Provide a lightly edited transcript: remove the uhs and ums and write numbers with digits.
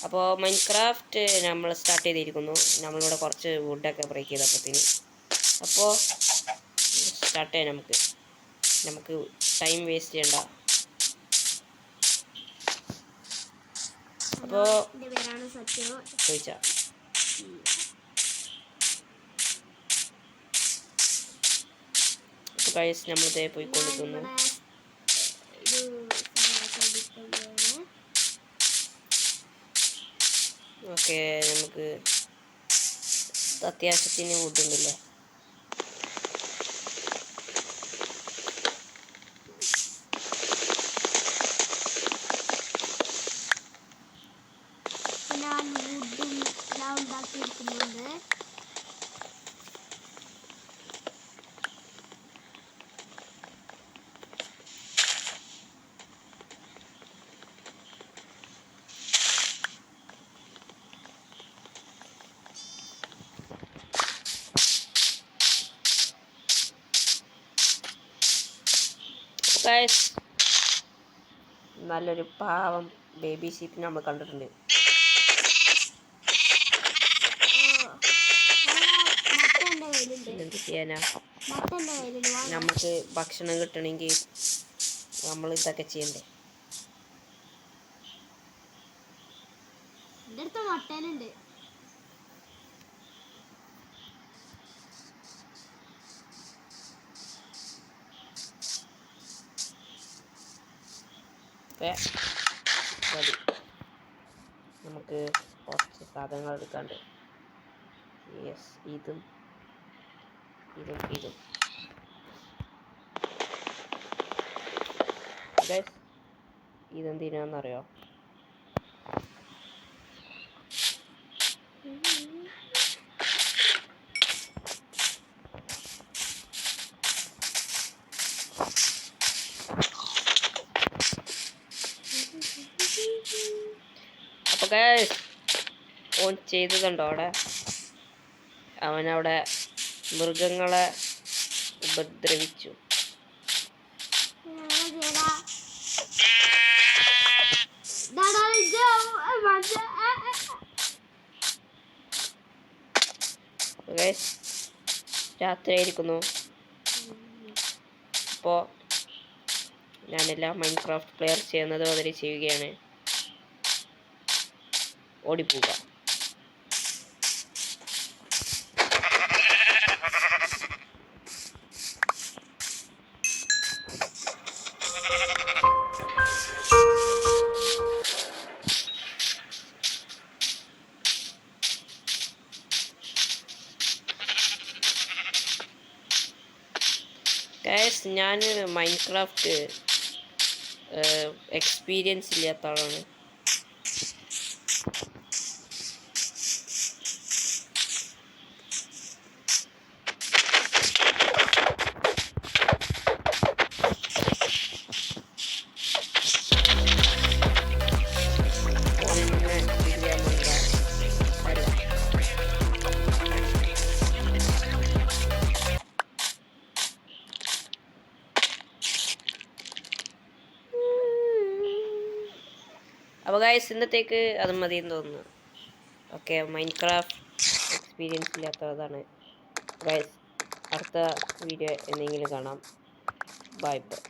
അപ്പോൾ മൈൻക്രാഫ്റ്റ് നമ്മൾ സ്റ്റാർട്ട് ചെയ്തിരിക്കുന്നു. നമ്മളിവിടെ കുറച്ച് വുഡൊക്കെ ബ്രേക്ക് ചെയ്തപ്പോഴത്തേന്. അപ്പോൾ സ്റ്റാർട്ട് ചെയ്യാം. നമുക്ക് ടൈം വേസ്റ്റ് ചെയ്യണ്ട. അപ്പോൾ ചോദിച്ചാ അപ്പോൾ ഗൈസ് നമ്മളിതേ പോയിക്കൊണ്ടിരിക്കുന്നു. ഓക്കെ, നമുക്ക് അത്യാവശ്യത്തിന് വുഡുണ്ടല്ലേ. നല്ലൊരു പാവം ബേബി ഷീപ്പിനെ നമ്മൾ കണ്ടിട്ടുണ്ട്. എന്ത് ചെയ്യാനാ, നമുക്ക് ഭക്ഷണം കിട്ടണമെങ്കിൽ നമ്മൾ ഇതൊക്കെ ചെയ്യണ്ടേ. മതി, നമുക്ക് കുറച്ച് സാധനങ്ങൾ എടുക്കാണ്ട്. യെസ്, ഇതും ഇതെന്തിനാന്നറിയോ? അപ്പോൾ ഗൈസ് ഓൻ ചെയ്തതുണ്ടോ അവിടെ? അവനവിടെ മൃഗങ്ങളെ ഉപദ്രവിച്ചു. രാത്രിയായിരിക്കുന്നു. അപ്പോൾ ഞാനെല്ലാം മൈൻക്രാഫ്റ്റ് പ്ലെയർ ചെയ്യുന്നത് മാതിരി ചെയ്യുകയാണ്. ഓടിപ്പോവുക. ഗൈസ്, ഞാൻ മൈൻക്രാഫ്റ്റ് എക്സ്പീരിയൻസ് ഇല്ലാത്ത ആളാണ്. അപ്പോൾ ഗൈസ്, ഇന്നത്തേക്ക് അത് മതിയെന്ന് തോന്നുന്നു. ഓക്കെ, മൈൻക്രാഫ്റ്റ് എക്സ്പീരിയൻസ് ഇല്ലാത്തതാണ് ഗൈസ്. അടുത്ത വീഡിയോ എന്തെങ്കിലും കാണാം. Bye bye.